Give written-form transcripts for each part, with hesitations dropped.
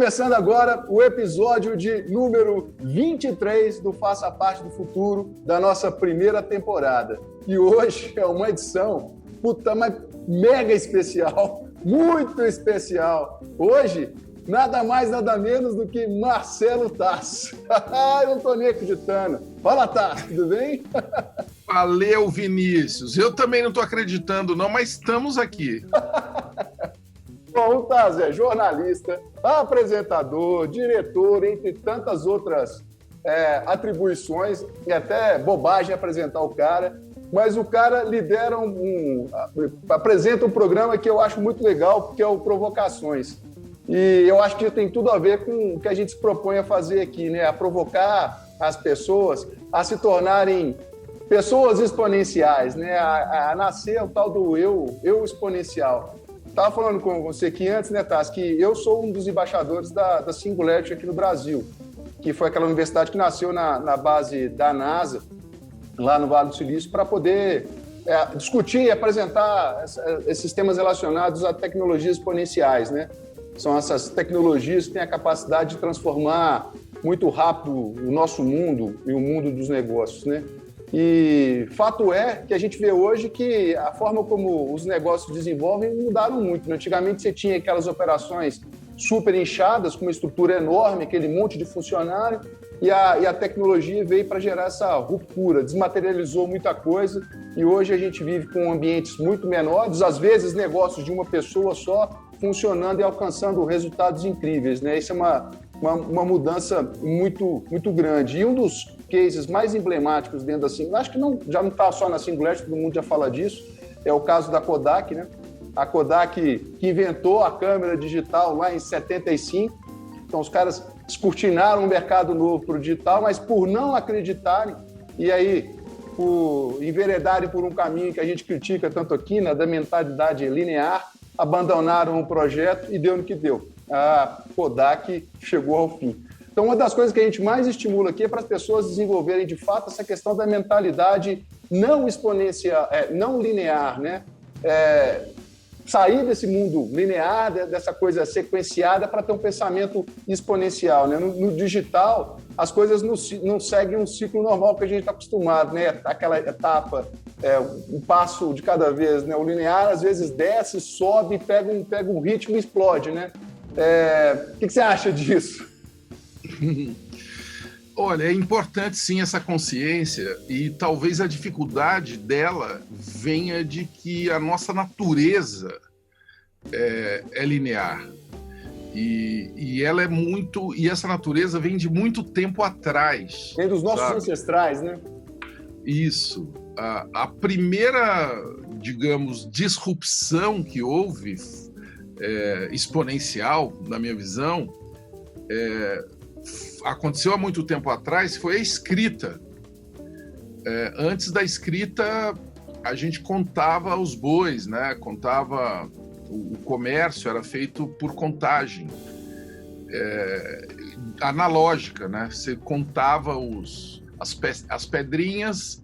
Começando agora o episódio de número 23 do Faça Parte do Futuro, da nossa primeira temporada. E hoje é uma edição, mas mega especial, muito especial. Hoje, nada mais, nada menos do que Marcelo Tasso. Eu não estou nem acreditando. Fala, Tasso, tudo bem? Valeu, Vinícius. Eu também não estou acreditando, não, mas estamos aqui. Bom, o Tasso é jornalista, apresentador, diretor, entre tantas outras atribuições, e até bobagem apresentar o cara, mas o cara lidera apresenta um programa que eu acho muito legal, que é o Provocações. E eu acho que tem tudo a ver com o que a gente se propõe a fazer aqui, né? A provocar as pessoas a se tornarem pessoas exponenciais, né? A nascer o tal do eu exponencial. Estava falando com você aqui antes, né, Tasso, que eu sou um dos embaixadores da Singularity aqui no Brasil, que foi aquela universidade que nasceu na base da NASA, lá no Vale do Silício, para poder discutir e apresentar esses temas relacionados a tecnologias exponenciais, né? São essas tecnologias que têm a capacidade de transformar muito rápido o nosso mundo e o mundo dos negócios, né? E fato é que a gente vê hoje que a forma como os negócios desenvolvem mudaram muito. Antigamente você tinha aquelas operações super inchadas, com uma estrutura enorme, aquele monte de funcionário, e a tecnologia veio para gerar essa ruptura, desmaterializou muita coisa, e hoje a gente vive com ambientes muito menores, às vezes negócios de uma pessoa só, funcionando e alcançando resultados incríveis, né? Isso é uma mudança muito, muito grande. E um dos cases mais emblemáticos dentro da Singularity, acho que já não está só na Singularity, todo mundo já fala disso, é o caso da Kodak, né? A Kodak que inventou a câmera digital lá em 75, então os caras descortinaram um mercado novo para o digital, mas por não acreditarem, e aí por enveredarem por um caminho que a gente critica tanto aqui, né, da mentalidade linear, abandonaram o projeto e deu no que deu. A Kodak chegou ao fim. Então, uma das coisas que a gente mais estimula aqui é para as pessoas desenvolverem, de fato, essa questão da mentalidade não exponencial, não linear, né? Sair desse mundo linear, dessa coisa sequenciada, para ter um pensamento exponencial, né? No digital, as coisas não seguem um ciclo normal que a gente está acostumado, né? Aquela etapa, um passo de cada vez, né? O linear, às vezes, desce, sobe, pega um ritmo e explode, né? O que você acha disso? Olha, é importante sim essa consciência, e talvez a dificuldade dela venha de que a nossa natureza é linear. E ela é muito. E essa natureza vem de muito tempo atrás. Vem dos nossos ancestrais, né? Isso. A primeira, digamos, disrupção que houve, exponencial, na minha visão, aconteceu há muito tempo atrás, foi a escrita. Antes da escrita, a gente contava os bois, né? Contava, o comércio era feito por contagem analógica, né? Você contava as pedrinhas,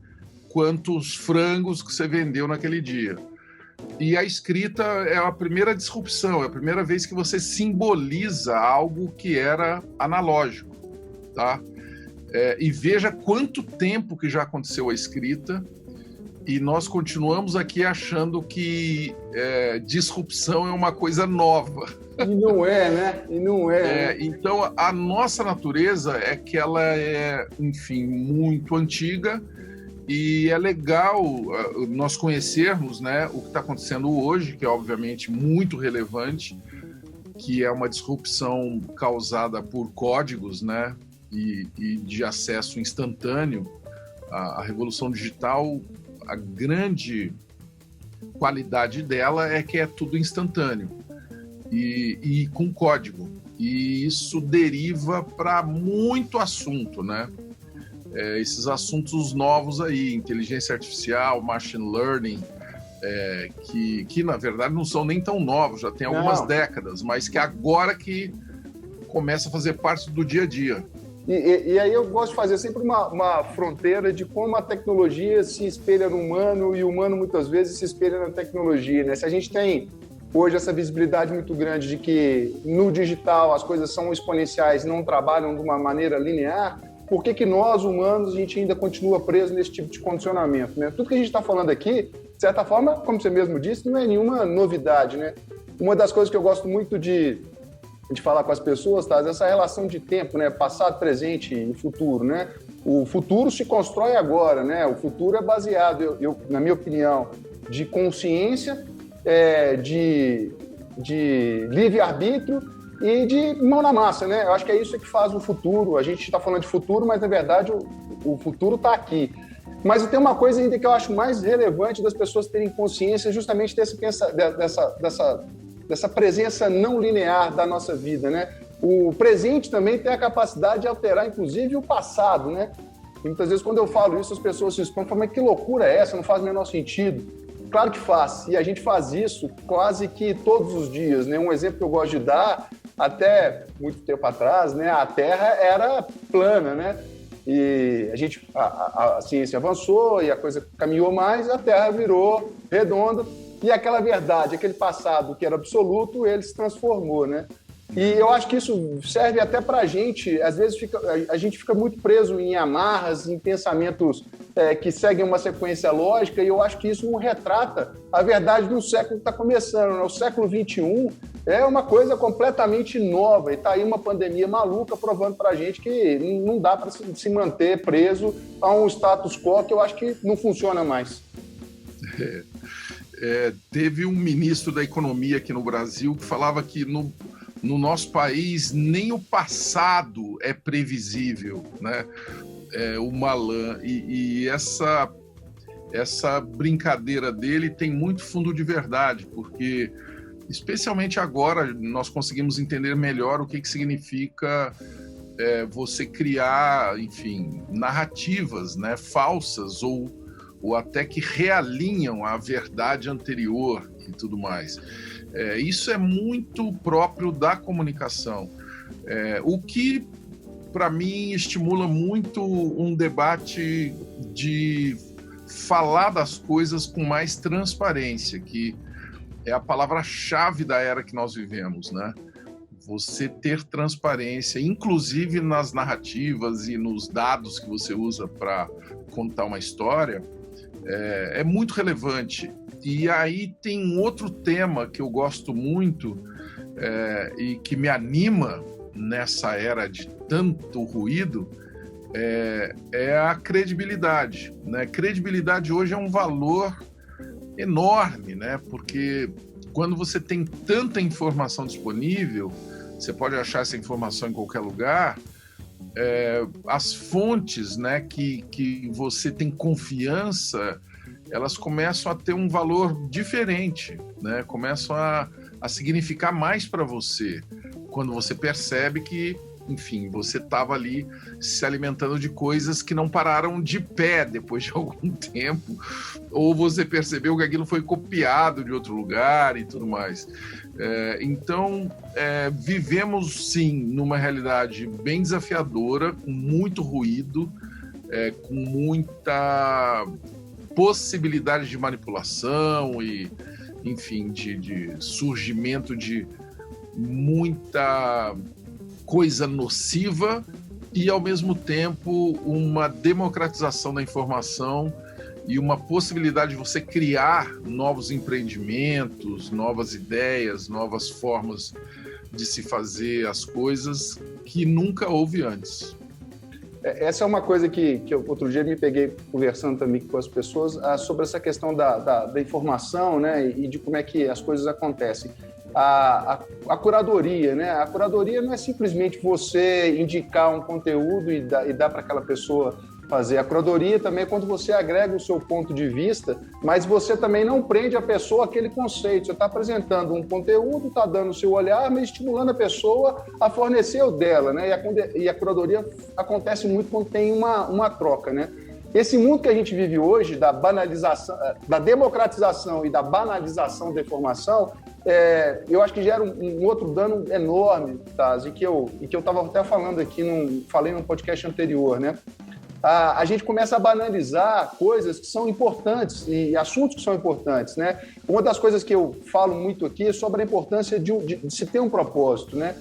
quantos frangos que você vendeu naquele dia. E a escrita é a primeira disrupção, é a primeira vez que você simboliza algo que era analógico, tá? E veja quanto tempo que já aconteceu a escrita, e nós continuamos aqui achando que disrupção é uma coisa nova. E não é, né? E não é. Então, a nossa natureza é que ela é, enfim, muito antiga. E é legal nós conhecermos, né, o que está acontecendo hoje, que é obviamente muito relevante, que é uma disrupção causada por códigos, né, e de acesso instantâneo. A revolução digital, a grande qualidade dela é que é tudo instantâneo e com código. E isso deriva para muito assunto, né? Esses assuntos novos aí, inteligência artificial, machine learning, que na verdade não são nem tão novos, já tem algumas décadas, mas que agora que começa a fazer parte do dia a dia. E aí eu gosto de fazer sempre uma fronteira de como a tecnologia se espelha no humano e o humano muitas vezes se espelha na tecnologia, né? Se a gente tem hoje essa visibilidade muito grande de que no digital as coisas são exponenciais, não trabalham de uma maneira linear, por que nós, humanos, a gente ainda continua preso nesse tipo de condicionamento, né? Tudo que a gente está falando aqui, de certa forma, como você mesmo disse, não é nenhuma novidade, né? Uma das coisas que eu gosto muito de falar com as pessoas, tá? Essa relação de tempo, né? Passado, presente e futuro, né? O futuro se constrói agora, né? O futuro é baseado, na minha opinião, de consciência, de livre-arbítrio e de mão na massa, né? Eu acho que é isso que faz o futuro. A gente está falando de futuro, mas, na verdade, o futuro está aqui. Mas tem uma coisa ainda que eu acho mais relevante das pessoas terem consciência justamente dessa presença não linear da nossa vida, né? O presente também tem a capacidade de alterar, inclusive, o passado, né? E muitas vezes, quando eu falo isso, as pessoas se expõem e falam, mas que loucura é essa? Não faz o menor sentido. Claro que faz, e a gente faz isso quase que todos os dias, né? Um exemplo que eu gosto de dar, até muito tempo atrás, né? A Terra era plana, né? E a ciência avançou e a coisa caminhou mais, a Terra virou redonda e aquela verdade, aquele passado que era absoluto, ele se transformou, né? E eu acho que isso serve até para a gente. Às vezes a gente fica muito preso em amarras, em pensamentos que seguem uma sequência lógica, e eu acho que isso não retrata a verdade do século que está começando, né? O século XXI é uma coisa completamente nova, e está aí uma pandemia maluca provando para a gente que não dá para se manter preso a um status quo que eu acho que não funciona mais. Teve um ministro da Economia aqui no Brasil que falava que no nosso país nem o passado é previsível, né? O Malan. E essa brincadeira dele tem muito fundo de verdade, porque, especialmente agora, nós conseguimos entender melhor o que significa você criar, enfim, narrativas, né, falsas ou até que realinham a verdade anterior e tudo mais. Isso é muito próprio da comunicação, o que, para mim, estimula muito um debate de falar das coisas com mais transparência, que é a palavra-chave da era que nós vivemos, né? Você ter transparência, inclusive nas narrativas e nos dados que você usa para contar uma história, é muito relevante. E aí tem um outro tema que eu gosto muito e que me anima nessa era de tanto ruído, é a credibilidade, né? Credibilidade hoje é um valor enorme, né? Porque quando você tem tanta informação disponível, você pode achar essa informação em qualquer lugar, as fontes, né, que você tem confiança, elas começam a ter um valor diferente, né? Começam a significar mais para você, quando você percebe que, enfim, você estava ali se alimentando de coisas que não pararam de pé depois de algum tempo, ou você percebeu que aquilo foi copiado de outro lugar e tudo mais. Então, vivemos, sim, numa realidade bem desafiadora, com muito ruído, com muita possibilidade de manipulação e, enfim, de surgimento de muita coisa nociva e, ao mesmo tempo, uma democratização da informação e uma possibilidade de você criar novos empreendimentos, novas ideias, novas formas de se fazer as coisas que nunca houve antes. Essa é uma coisa que eu, outro dia, me peguei conversando também com as pessoas sobre essa questão da informação, né, e de como é que as coisas acontecem. A curadoria, né? A curadoria não é simplesmente você indicar um conteúdo e dar para aquela pessoa fazer. A curadoria também é quando você agrega o seu ponto de vista, mas você também não prende a pessoa àquele conceito. Você está apresentando um conteúdo, está dando o seu olhar, mas estimulando a pessoa a fornecer o dela, né? E a curadoria acontece muito quando tem uma troca, né? Esse mundo que a gente vive hoje, da banalização, da democratização e da banalização da informação, eu acho que gera um outro dano enorme, Taz, e que eu estava até falando aqui, falei num podcast anterior, né? a gente começa a banalizar coisas que são importantes e assuntos que são importantes, né? Uma das coisas que eu falo muito aqui é sobre a importância de se ter um propósito, né?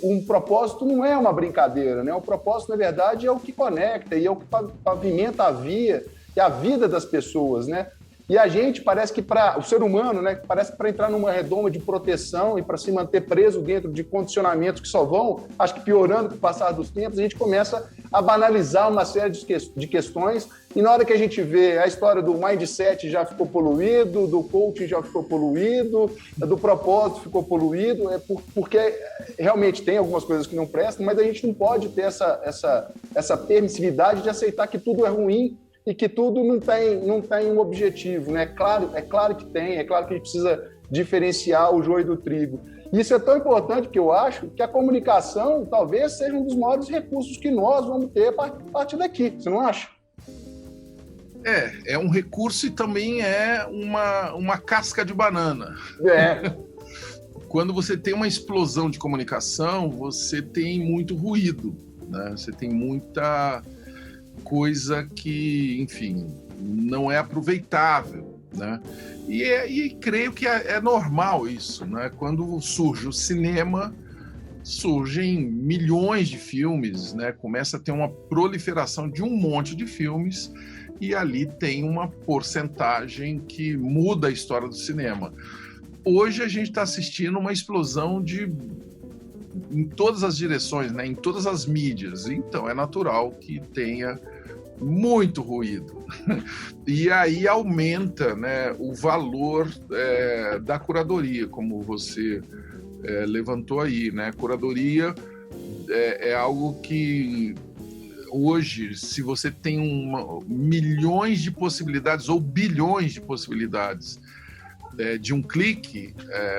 Um propósito não é uma brincadeira, né? O propósito, na verdade, é o que conecta e é o que pavimenta a via e a vida das pessoas, né? E a gente parece que o ser humano, né, parece que para entrar numa redoma de proteção e para se manter preso dentro de condicionamentos que só vão, acho que piorando com o passar dos tempos, a gente começa a banalizar uma série de questões e na hora que a gente vê a história do mindset já ficou poluído, do coaching já ficou poluído, do propósito ficou poluído, porque realmente tem algumas coisas que não prestam, mas a gente não pode ter essa permissividade de aceitar que tudo é ruim e que tudo não tem um objetivo, né? É claro que tem, é claro que a gente precisa diferenciar o joio do trigo. Isso é tão importante que eu acho que a comunicação talvez seja um dos maiores recursos que nós vamos ter a partir daqui, você não acha? É um recurso e também é uma casca de banana. Quando você tem uma explosão de comunicação, você tem muito ruído, né? Você tem muita coisa que, enfim, não é aproveitável, né? E creio que é normal isso, né? Quando surge o cinema, surgem milhões de filmes, né? Começa a ter uma proliferação de um monte de filmes e ali tem uma porcentagem que muda a história do cinema. Hoje a gente está assistindo uma explosão em todas as direções, né? Em todas as mídias. Então é natural que tenha muito ruído. E aí aumenta, né, o valor da curadoria, como você levantou aí, né? Curadoria é algo que hoje, se você tem milhões de possibilidades ou bilhões de possibilidades de um clique,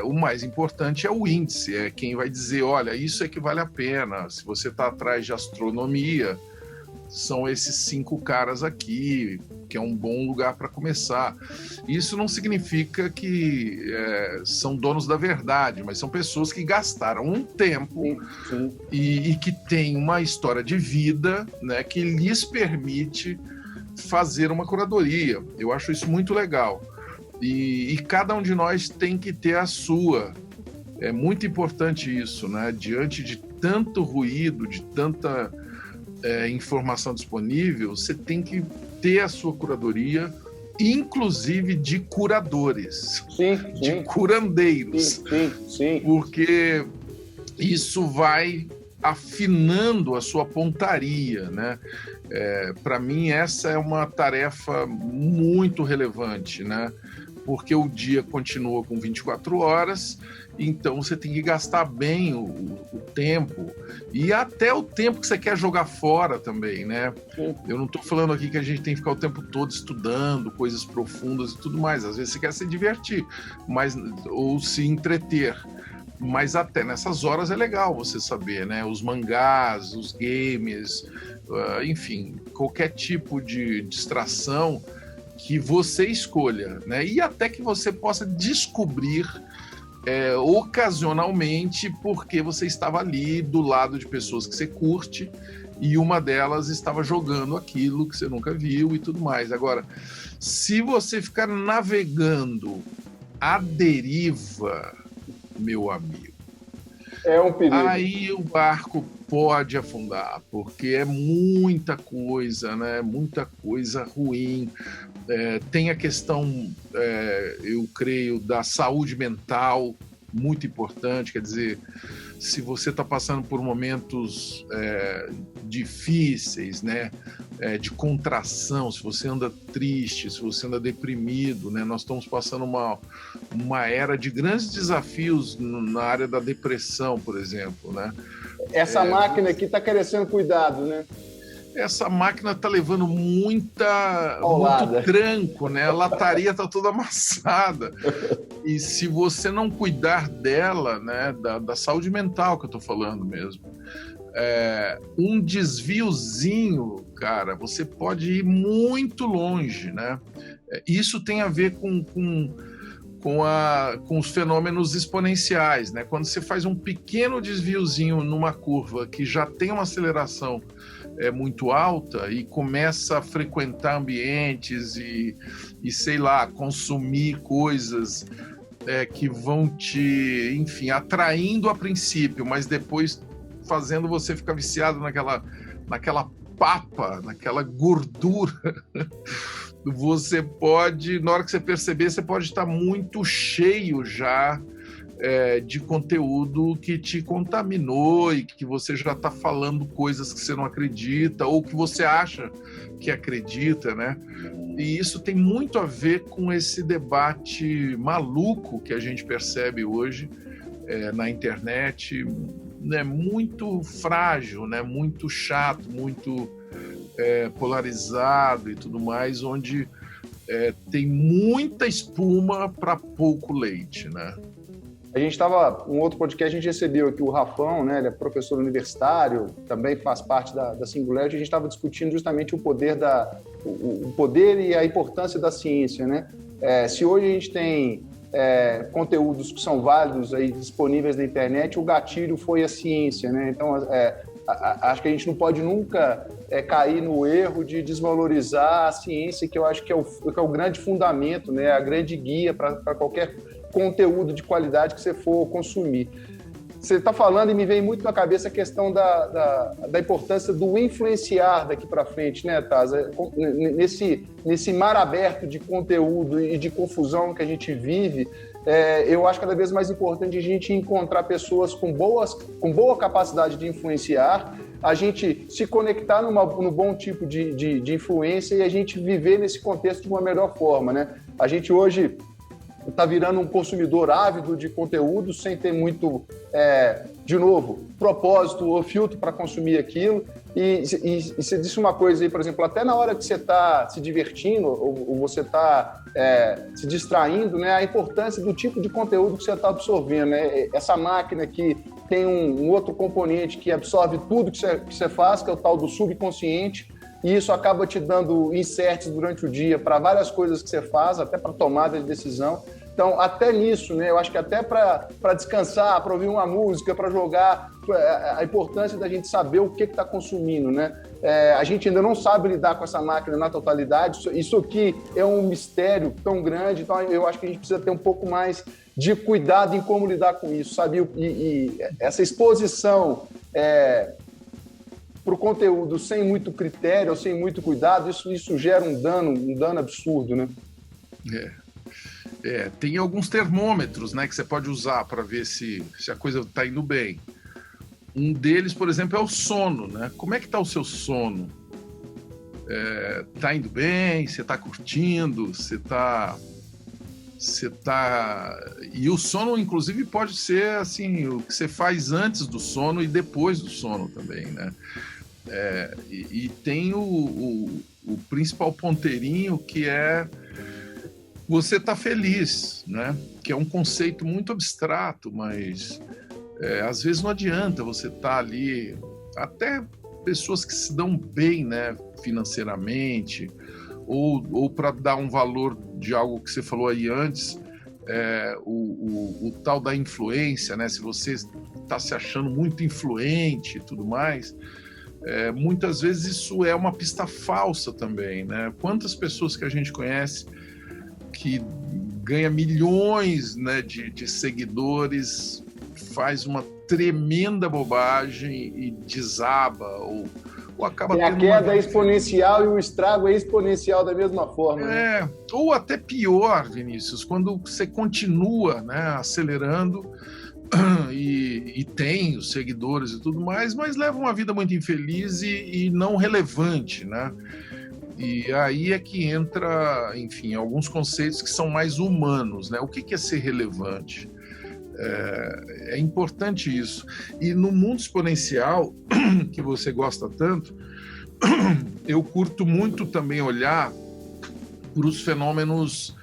o mais importante é o índice, é quem vai dizer, olha, isso é que vale a pena. Se você está atrás de astronomia, são esses 5 caras aqui, que é um bom lugar para começar. Isso não significa que são donos da verdade, mas são pessoas que gastaram um tempo e que têm uma história de vida, né, que lhes permite fazer uma curadoria. Eu acho isso muito legal. E cada um de nós tem que ter a sua. É muito importante isso, né? Diante de tanto ruído, de tanta informação disponível, você tem que ter a sua curadoria, inclusive de curadores, de curandeiros, porque isso vai afinando a sua pontaria, né? Para mim, essa é uma tarefa muito relevante, né? Porque o dia continua com 24 horas, então você tem que gastar bem o tempo e até o tempo que você quer jogar fora também, né? Eu não estou falando aqui que a gente tem que ficar o tempo todo estudando coisas profundas e tudo mais. Às vezes você quer se divertir, ou se entreter. Mas até nessas horas é legal você saber, né? Os mangás, os games, enfim, qualquer tipo de distração que você escolha, né? E até que você possa descobrir ocasionalmente porque você estava ali do lado de pessoas que você curte e uma delas estava jogando aquilo que você nunca viu e tudo mais. Agora, se você ficar navegando à deriva, meu amigo, é um perigo. Aí o barco pode afundar, porque é muita coisa, né? Muita coisa ruim. Tem a questão, eu creio, da saúde mental, muito importante. Quer dizer, se você está passando por momentos difíceis, né? De contração, se você anda triste, se você anda deprimido, né? Nós estamos passando uma era de grandes desafios na área da depressão, por exemplo, né? Essa máquina aqui está crescendo cuidado, né? Essa máquina está levando muito tranco, né? A lataria está toda amassada. E se você não cuidar dela, né? Da saúde mental que eu estou falando mesmo, um desviozinho, cara, você pode ir muito longe, né? Isso tem a ver com os fenômenos exponenciais, né? Quando você faz um pequeno desviozinho numa curva que já tem uma aceleração é muito alta e começa a frequentar ambientes e sei lá, consumir coisas que vão te, enfim, atraindo a princípio, mas depois fazendo você ficar viciado naquela papa, naquela gordura, você pode, na hora que você perceber, você pode estar muito cheio já de conteúdo que te contaminou e que você já está falando coisas que você não acredita ou que você acha que acredita, né? E isso tem muito a ver com esse debate maluco que a gente percebe hoje na internet, né? Muito frágil, né? Muito chato, muito polarizado e tudo mais, onde tem muita espuma para pouco leite, né? A gente estava, um outro podcast, a gente recebeu aqui o Rafão, né? Ele é professor universitário, também faz parte da Singularity. A gente estava discutindo justamente o poder o poder e a importância da ciência, né? Se hoje a gente tem conteúdos que são válidos aí disponíveis na internet, o gatilho foi a ciência, né? Então, acho que a gente não pode nunca cair no erro de desvalorizar a ciência, que eu acho que é o grande fundamento, né? A grande guia para qualquer conteúdo de qualidade que você for consumir. Você está falando e me vem muito na cabeça a questão da importância do influenciar daqui para frente, né, Taz? Nesse mar aberto de conteúdo e de confusão que a gente vive, eu acho cada vez mais importante a gente encontrar pessoas com boa capacidade de influenciar, a gente se conectar no bom tipo de influência e a gente viver nesse contexto de uma melhor forma, né? A gente hoje está virando um consumidor ávido de conteúdo sem ter muito, de novo, propósito ou filtro para consumir aquilo. E você disse uma coisa aí, por exemplo, até na hora que você está se divertindo ou você está se distraindo, né, a importância do tipo de conteúdo que você está absorvendo, né? Essa máquina que tem um outro componente que absorve tudo que você faz, que é o tal do subconsciente, e isso acaba te dando insights durante o dia para várias coisas que você faz, até para tomada de decisão. Então, até nisso, né? Eu acho que até para descansar, para ouvir uma música, para jogar, a importância da gente saber o que está consumindo, né? A gente ainda não sabe lidar com essa máquina na totalidade. Isso aqui é um mistério tão grande, então eu acho que a gente precisa ter um pouco mais de cuidado em como lidar com isso, sabe? E essa exposição para o conteúdo sem muito critério ou sem muito cuidado, isso gera um dano absurdo, né? Tem alguns termômetros, né, que você pode usar para ver se a coisa está indo bem. Um deles, por exemplo, é o sono, né? Como é que está o seu sono? Está indo bem? Você está curtindo? Você tá... E o sono, inclusive, pode ser assim, o que você faz antes do sono e depois do sono também, né? E tem o principal ponteirinho, que é você tá feliz, né? Que é um conceito muito abstrato, mas às vezes não adianta você estar ali, até pessoas que se dão bem, né, financeiramente, ou para dar um valor de algo que você falou aí antes, o tal da influência, né? Se você está se achando muito influente e tudo mais, muitas vezes isso é uma pista falsa também, né? Quantas pessoas que a gente conhece que ganha milhões, né, de seguidores, faz uma tremenda bobagem e desaba, ou acaba tendo a queda exponencial e o estrago é exponencial da mesma forma. Né? Ou até pior, Vinícius, quando você continua, né, acelerando e tem os seguidores e tudo mais, mas leva uma vida muito infeliz e não relevante, né? E aí é que entra, enfim, alguns conceitos que são mais humanos, né? O que é ser relevante? É importante isso. E no mundo exponencial, que você gosta tanto, eu curto muito também olhar para os fenômenos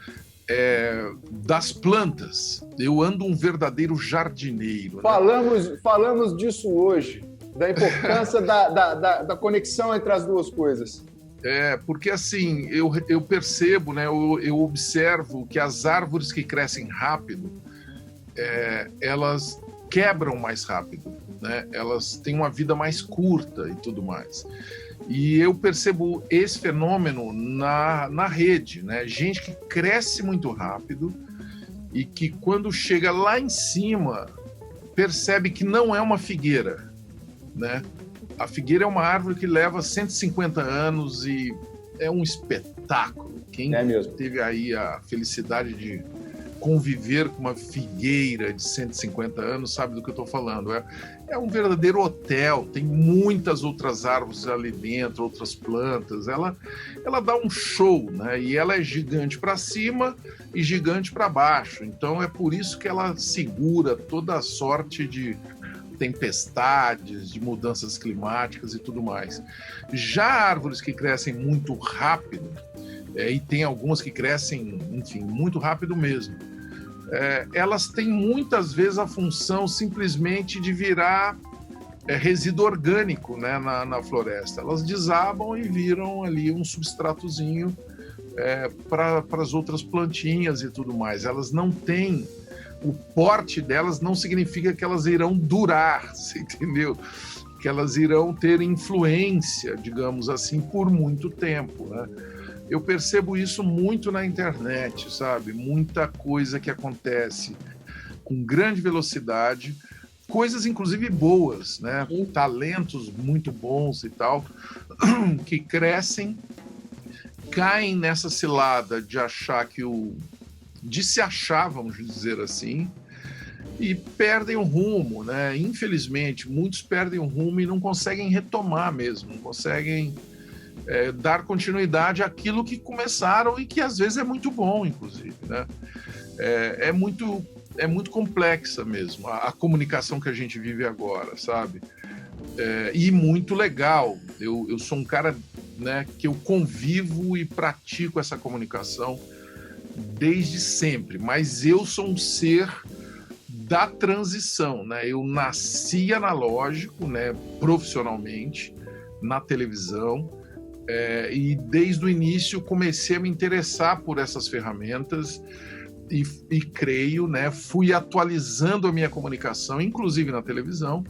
das plantas. Eu ando um verdadeiro jardineiro. Né? Falamos disso hoje, da importância da conexão entre as duas coisas. Porque assim, eu percebo, né, eu observo que as árvores que crescem rápido, elas quebram mais rápido. né? Elas têm uma vida mais curta e tudo mais. E eu percebo esse fenômeno na rede, né? Gente que cresce muito rápido e que, quando chega lá em cima, percebe que não é uma figueira, né? A figueira é uma árvore que leva 150 anos e é um espetáculo. Quem teve aí a felicidade de conviver com uma figueira de 150 anos sabe do que eu estou falando. É um verdadeiro hotel, tem muitas outras árvores ali dentro, outras plantas. Ela dá um show, né? E ela é gigante para cima e gigante para baixo. Então é por isso que ela segura toda a sorte de tempestades, de mudanças climáticas e tudo mais. Já árvores que crescem muito rápido, e tem algumas que crescem, enfim, muito rápido mesmo, elas têm muitas vezes a função simplesmente de virar resíduo orgânico, né, na floresta. Elas desabam e viram ali um substratozinho para as outras plantinhas e tudo mais. Elas não têm, o porte delas não significa que elas irão durar, você entendeu? Que elas irão ter influência, digamos assim, por muito tempo, né? Eu percebo isso muito na internet, sabe? Muita coisa que acontece com grande velocidade, coisas inclusive boas, né? Talentos muito bons e tal, que crescem, caem nessa cilada de achar de se achar, vamos dizer assim, e perdem o rumo, né? Infelizmente, muitos perdem o rumo e não conseguem retomar mesmo, não conseguem dar continuidade àquilo que começaram e que às vezes é muito bom, inclusive, né? É muito complexa mesmo a comunicação que a gente vive agora, sabe? E muito legal. Eu sou um cara, né, que eu convivo e pratico essa comunicação desde sempre, mas eu sou um ser da transição, né? Eu nasci analógico, né, profissionalmente, na televisão, e desde o início comecei a me interessar por essas ferramentas e creio, né, fui atualizando a minha comunicação, inclusive na televisão,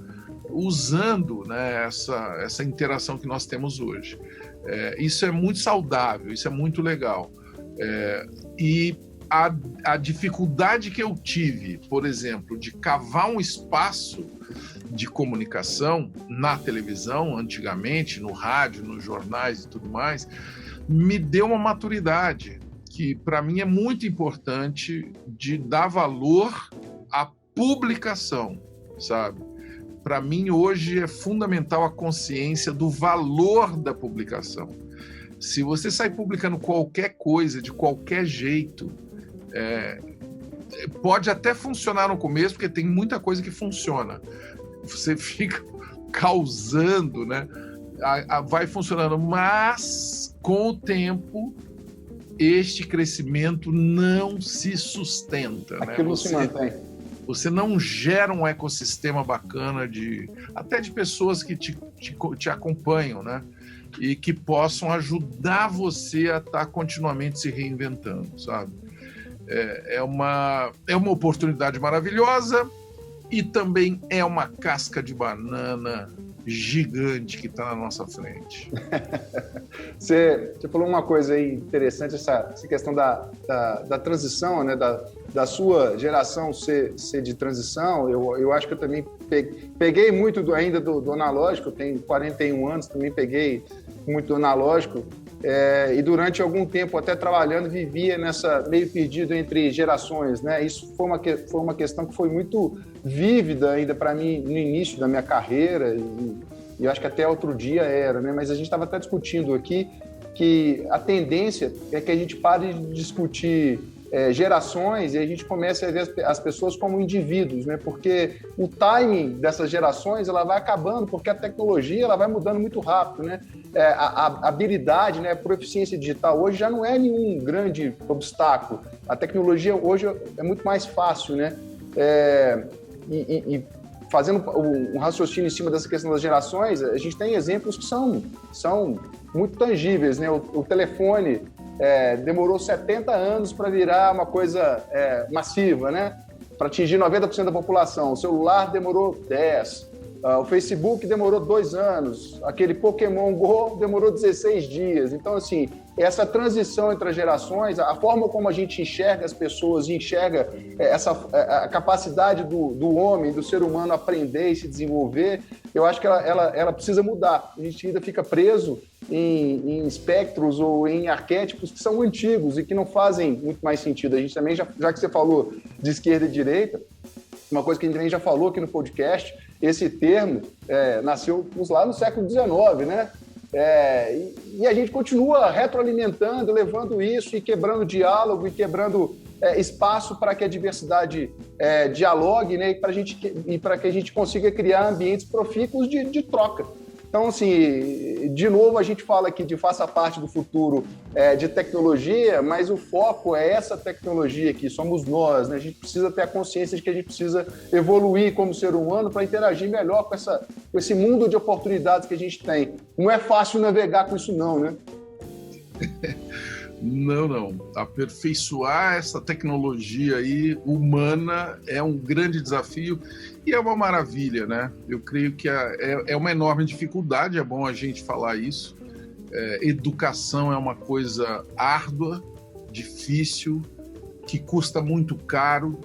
usando, né, essa interação que nós temos hoje. Isso é muito saudável, isso é muito legal. E a dificuldade que eu tive, por exemplo, de cavar um espaço de comunicação na televisão, antigamente, no rádio, nos jornais e tudo mais, me deu uma maturidade que, para mim, é muito importante de dar valor à publicação, sabe? Para mim, hoje, é fundamental a consciência do valor da publicação. Se você sai publicando qualquer coisa, de qualquer jeito, pode até funcionar no começo, porque tem muita coisa que funciona. Você fica causando, né? Vai funcionando, mas com o tempo este crescimento não se sustenta. Aquilo né? se mantém. Você não gera um ecossistema bacana até de pessoas que te acompanham, né? E que possam ajudar você a estar continuamente se reinventando, sabe? É uma oportunidade maravilhosa e também é uma casca de banana gigante que está na nossa frente. Você falou uma coisa aí interessante, essa questão da transição, né? Da sua geração ser de transição. Eu acho que eu também peguei muito ainda do analógico, eu tenho 41 anos, também peguei muito do analógico, e durante algum tempo, até trabalhando, vivia meio perdido entre gerações, né? Isso foi uma questão que foi muito vívida ainda para mim no início da minha carreira, e eu acho que até outro dia era, né? Mas a gente estava até discutindo aqui que a tendência é que a gente pare de discutir gerações e a gente comece a ver as pessoas como indivíduos, né? Porque o timing dessas gerações ela vai acabando, porque a tecnologia ela vai mudando muito rápido, né? A habilidade, né? A proficiência digital hoje já não é nenhum grande obstáculo. A tecnologia hoje é muito mais fácil, né? E fazendo um raciocínio em cima dessa questão das gerações, a gente tem exemplos que são muito tangíveis, né? O telefone demorou 70 anos para virar uma coisa massiva, né? Para atingir 90% da população. O celular demorou 10. O Facebook demorou 2 anos, aquele Pokémon Go demorou 16 dias. Então, assim, essa transição entre as gerações, a forma como a gente enxerga as pessoas, enxerga a capacidade do homem, do ser humano aprender e se desenvolver, eu acho que ela precisa mudar. A gente ainda fica preso em espectros ou em arquétipos que são antigos e que não fazem muito mais sentido. A gente também, já que você falou de esquerda e direita, uma coisa que a gente também já falou aqui no podcast, esse termo nasceu lá no século XIX, né? E a gente continua retroalimentando, levando isso e quebrando diálogo e quebrando espaço para que a diversidade dialogue, né? E para que a gente consiga criar ambientes profícuos de troca. Então, assim, de novo, a gente fala aqui de faça parte do futuro de tecnologia, mas o foco é essa tecnologia aqui, somos nós, né? A gente precisa ter a consciência de que a gente precisa evoluir como ser humano para interagir melhor com esse mundo de oportunidades que a gente tem. Não é fácil navegar com isso não, né? Não. Aperfeiçoar essa tecnologia aí humana é um grande desafio e é uma maravilha, né? Eu creio que é uma enorme dificuldade, é bom a gente falar isso. Educação é uma coisa árdua, difícil, que custa muito caro,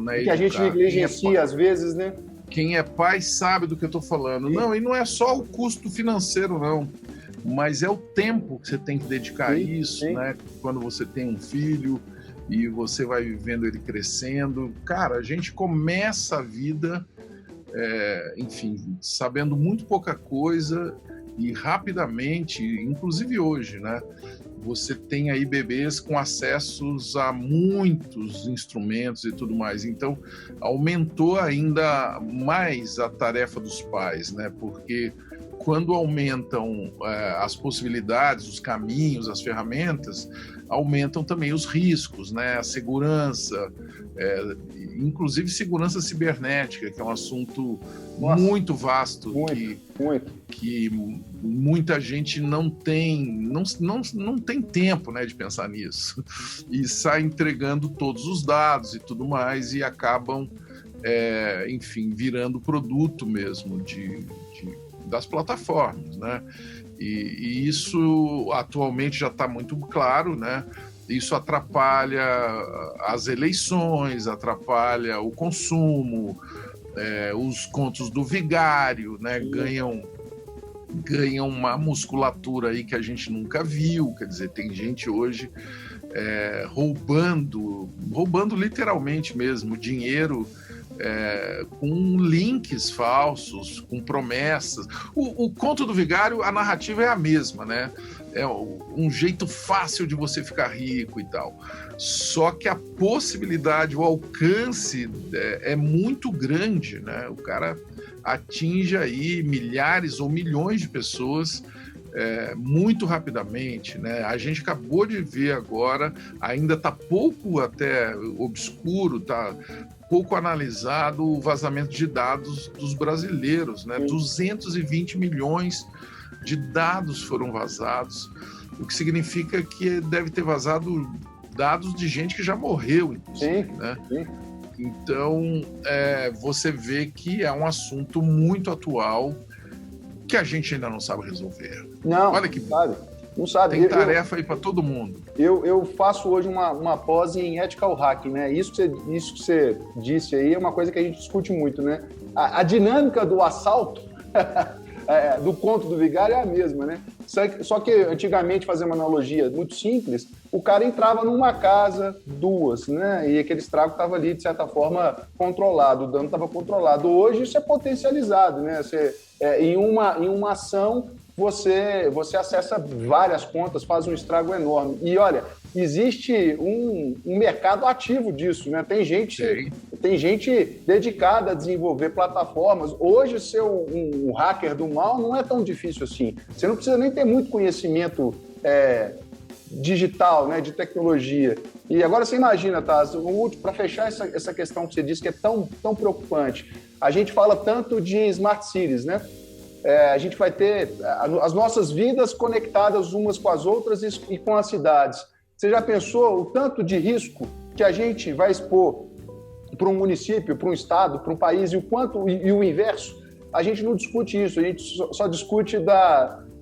né? E que a gente negligencia às vezes, né? Quem é pai sabe do que eu estou falando. Não, e não é só o custo financeiro, não. Mas é o tempo que você tem que dedicar a isso, né? Quando você tem um filho e você vai vivendo ele crescendo. Cara, a gente começa a vida, enfim, sabendo muito pouca coisa e rapidamente, inclusive hoje, né? Você tem aí bebês com acessos a muitos instrumentos e tudo mais. Então, aumentou ainda mais a tarefa dos pais, né? Porque quando aumentam as possibilidades, os caminhos, as ferramentas, aumentam também os riscos, né? A segurança, inclusive segurança cibernética, que é um assunto muito vasto, que muita gente não tem tempo, né, de pensar nisso, e sai entregando todos os dados e tudo mais, e acabam, enfim, virando produto mesmo das plataformas, né? E isso atualmente já está muito claro, né? Isso atrapalha as eleições, atrapalha o consumo, os contos do vigário, né? Ganham uma musculatura aí que a gente nunca viu. Quer dizer, tem gente hoje roubando literalmente mesmo dinheiro, com links falsos, com promessas. O conto do vigário, a narrativa é a mesma, né? É um jeito fácil de você ficar rico e tal. Só que a possibilidade, o alcance é muito grande, né? O cara atinge aí milhares ou milhões de pessoas muito rapidamente, né? A gente acabou de ver agora, ainda está pouco até obscuro, está pouco analisado o vazamento de dados dos brasileiros, né? 220 milhões de dados foram vazados, o que significa que deve ter vazado dados de gente que já morreu, inclusive, né? Então, você vê que é um assunto muito atual que a gente ainda não sabe resolver. Não, olha que sabe. Não sabe. Tem tarefa aí para todo mundo. Eu faço hoje uma pós em ethical hacking, né? Isso que você disse aí é uma coisa que a gente discute muito, né? A dinâmica do assalto, do conto do vigário é a mesma, né? Só que antigamente, fazer uma analogia muito simples, o cara entrava numa casa, 2, né? E aquele estrago estava ali, de certa forma, controlado, o dano estava controlado. Hoje isso é potencializado, né? Em uma ação, você acessa várias contas, faz um estrago enorme. E olha, existe um mercado ativo disso, né? Tem gente dedicada a desenvolver plataformas. Hoje, ser um hacker do mal não é tão difícil assim. Você não precisa nem ter muito conhecimento digital, né, de tecnologia. E agora você imagina, Taz, para fechar essa questão que você disse que é tão preocupante, a gente fala tanto de smart cities, né? A gente vai ter as nossas vidas conectadas umas com as outras e com as cidades. Você já pensou o tanto de risco que a gente vai expor para um município, para um estado, para um país, e o inverso, a gente não discute isso, a gente só discute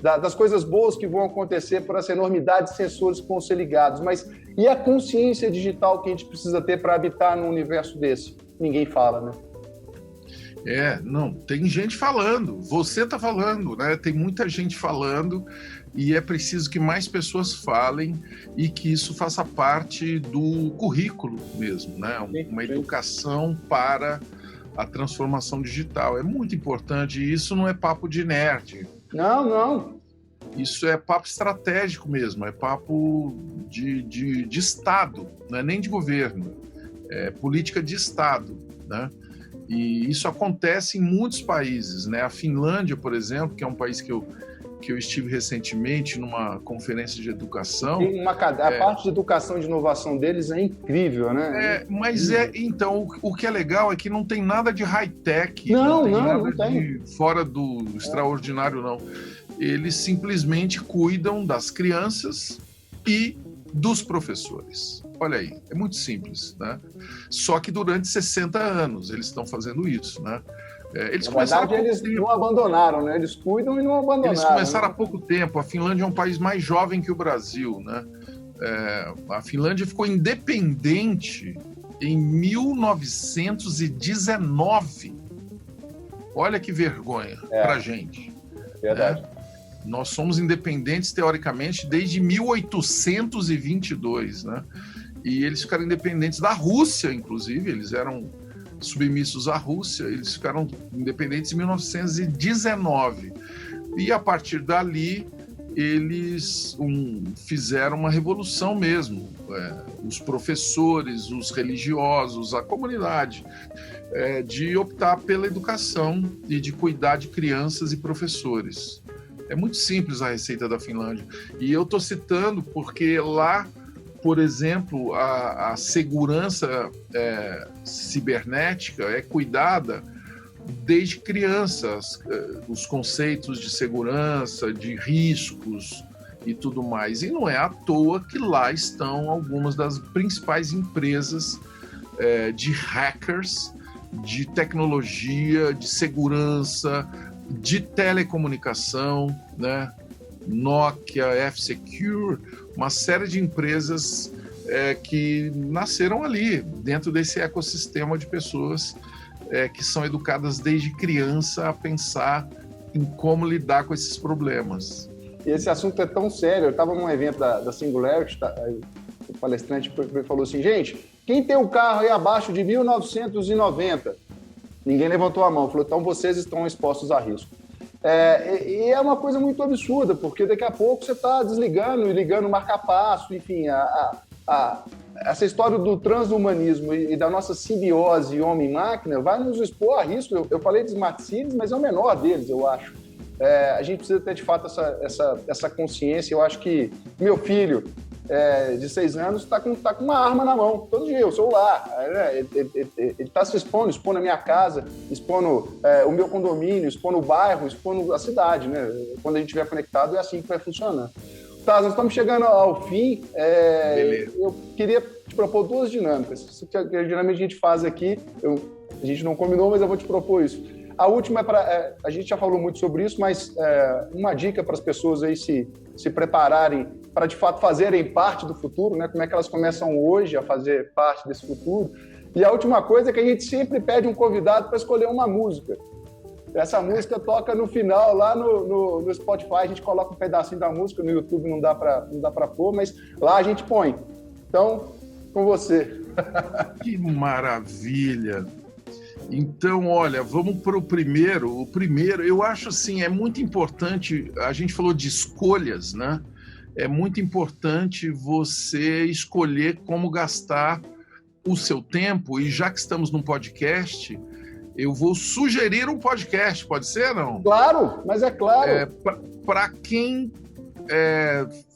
das coisas boas que vão acontecer por essa enormidade de sensores que vão ser ligados. Mas e a consciência digital que a gente precisa ter para habitar num universo desse? Ninguém fala, né? Não, tem gente falando, você está falando, né? Tem muita gente falando e é preciso que mais pessoas falem e que isso faça parte do currículo mesmo, né? Uma educação para a transformação digital. É muito importante e isso não é papo de nerd. Não. Isso é papo estratégico mesmo, é papo de Estado, não é nem de governo, é política de Estado, né? E isso acontece em muitos países, né? A Finlândia, por exemplo, que é um país que eu estive recentemente numa conferência de educação. A parte de educação e de inovação deles é incrível, né? Então, o que é legal é que não tem nada de high-tech, não tem de fora do extraordinário, não. Eles simplesmente cuidam das crianças e dos professores. Olha aí, é muito simples, né? Só que durante 60 anos eles estão fazendo isso, né? Eles não abandonaram, né? Eles cuidam e não abandonaram. Eles começaram há pouco tempo. A Finlândia é um país mais jovem que o Brasil, né? A Finlândia ficou independente em 1919. Olha que vergonha pra gente. Verdade. Né? Nós somos independentes, teoricamente, desde 1822, né? E eles ficaram independentes da Rússia, inclusive, eles eram submissos à Rússia, eles ficaram independentes em 1919. E, a partir dali, eles fizeram uma revolução mesmo. Os professores, os religiosos, a comunidade, de optar pela educação e de cuidar de crianças e professores. É muito simples a receita da Finlândia. E eu estou citando porque lá, por exemplo, a segurança cibernética é cuidada desde crianças, os conceitos de segurança, de riscos e tudo mais. E não é à toa que lá estão algumas das principais empresas de hackers, de tecnologia, de segurança, de telecomunicação, né? Nokia, F-Secure, uma série de empresas que nasceram ali, dentro desse ecossistema de pessoas que são educadas desde criança a pensar em como lidar com esses problemas. E esse assunto é tão sério. Eu estava num evento da Singularity, o palestrante falou assim, gente, quem tem um carro aí abaixo de 1990? Ninguém levantou a mão, falou, então vocês estão expostos a risco. E é uma coisa muito absurda, porque daqui a pouco você está desligando e ligando o marca-passo, enfim, essa história do transhumanismo e da nossa simbiose homem-máquina vai nos expor a risco. Eu falei de smart cities, mas é o menor deles, eu acho. A gente precisa ter, de fato, essa consciência. Eu acho que meu filho, de 6 anos, está com uma arma na mão, todo dia, o celular. Ele está se expondo a minha casa, expondo o meu condomínio, expondo o bairro, expondo a cidade, né? Quando a gente estiver conectado, é assim que vai funcionar. Tá, nós estamos chegando ao fim. Eu queria te propor 2 dinâmicas. Isso que geralmente a gente faz aqui, a gente não combinou, mas eu vou te propor isso. A última a gente já falou muito sobre isso, mas uma dica para as pessoas aí se prepararem para, de fato, fazerem parte do futuro, né? Como é que elas começam hoje a fazer parte desse futuro. E a última coisa é que a gente sempre pede um convidado para escolher uma música. Essa música toca no final, lá no Spotify, a gente coloca um pedacinho da música, no YouTube não dá para pôr, mas lá a gente põe. Então, com você. Que maravilha! Então, olha, vamos para o primeiro. O primeiro, eu acho assim, é muito importante, a gente falou de escolhas, né? É muito importante você escolher como gastar o seu tempo, e já que estamos num podcast, eu vou sugerir um podcast, pode ser, não? Claro, mas é claro. Para quem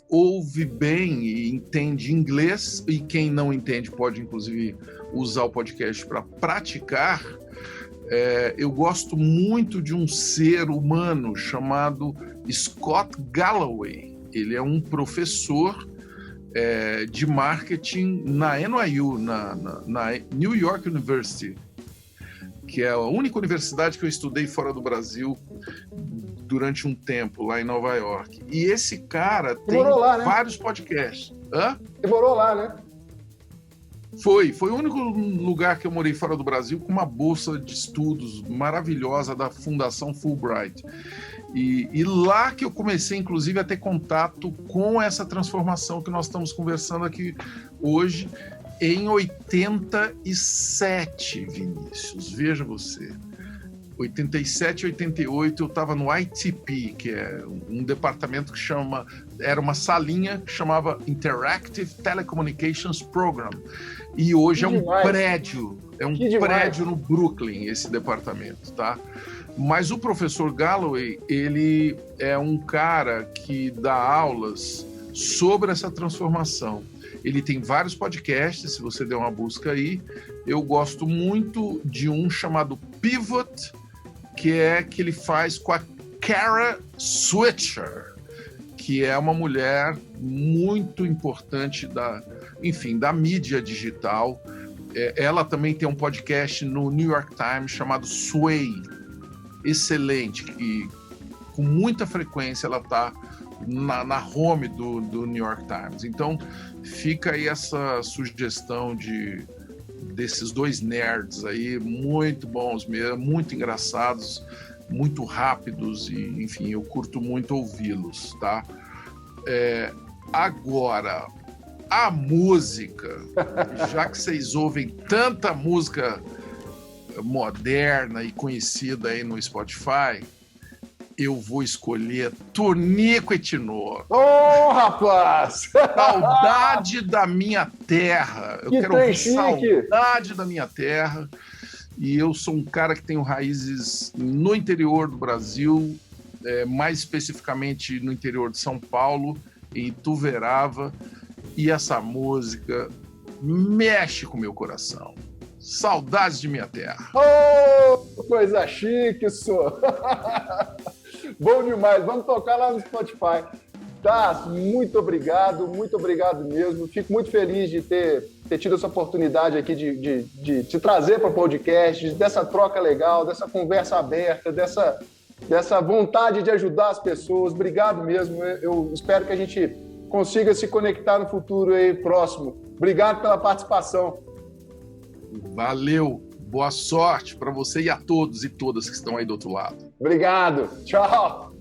ouve bem e entende inglês, e quem não entende pode, inclusive, usar o podcast para praticar, eu gosto muito de um ser humano chamado Scott Galloway. Ele é um professor de marketing na NYU, na New York University, que é a única universidade que eu estudei fora do Brasil durante um tempo, lá em Nova York. E esse cara tem lá, né? vários podcasts. Hã? Você morou lá, né? Foi o único lugar que eu morei fora do Brasil com uma bolsa de estudos maravilhosa da Fundação Fulbright. E lá que eu comecei, inclusive, a ter contato com essa transformação que nós estamos conversando aqui hoje, em 87, Vinícius. Veja você. 87, 88, eu estava no ITP, que é um departamento que era uma salinha que chamava Interactive Telecommunications Program. E hoje é um prédio no Brooklyn, esse departamento, tá? Mas o professor Galloway, ele é um cara que dá aulas sobre essa transformação. Ele tem vários podcasts, se você der uma busca aí. Eu gosto muito de um chamado Pivot, que ele faz com a Kara Swisher, que é uma mulher muito importante da mídia digital. Ela também tem um podcast no New York Times chamado Sway, excelente, e com muita frequência ela está na home do New York Times. Então fica aí essa sugestão desses dois nerds aí, muito bons mesmo, muito engraçados, muito rápidos, e enfim, eu curto muito ouvi-los, tá? Agora, a música, já que vocês ouvem tanta música moderna e conhecida aí no Spotify, eu vou escolher Tonico e Tinoco. Ô, rapaz! Saudade da minha terra. Eu quero ouvir chique. Saudade da minha terra. E eu sou um cara que tenho raízes no interior do Brasil, mais especificamente no interior de São Paulo, em Ituverava. E essa música mexe com o meu coração. Saudades de minha terra. Oh, coisa chique, isso. Bom demais. Vamos tocar lá no Spotify. Tá, muito obrigado mesmo. Fico muito feliz de ter tido essa oportunidade aqui de te trazer para o podcast, dessa troca legal, dessa conversa aberta, dessa vontade de ajudar as pessoas. Obrigado mesmo. Eu espero que a gente consiga se conectar no futuro aí próximo. Obrigado pela participação. Valeu, boa sorte para você e a todos e todas que estão aí do outro lado. Obrigado, tchau.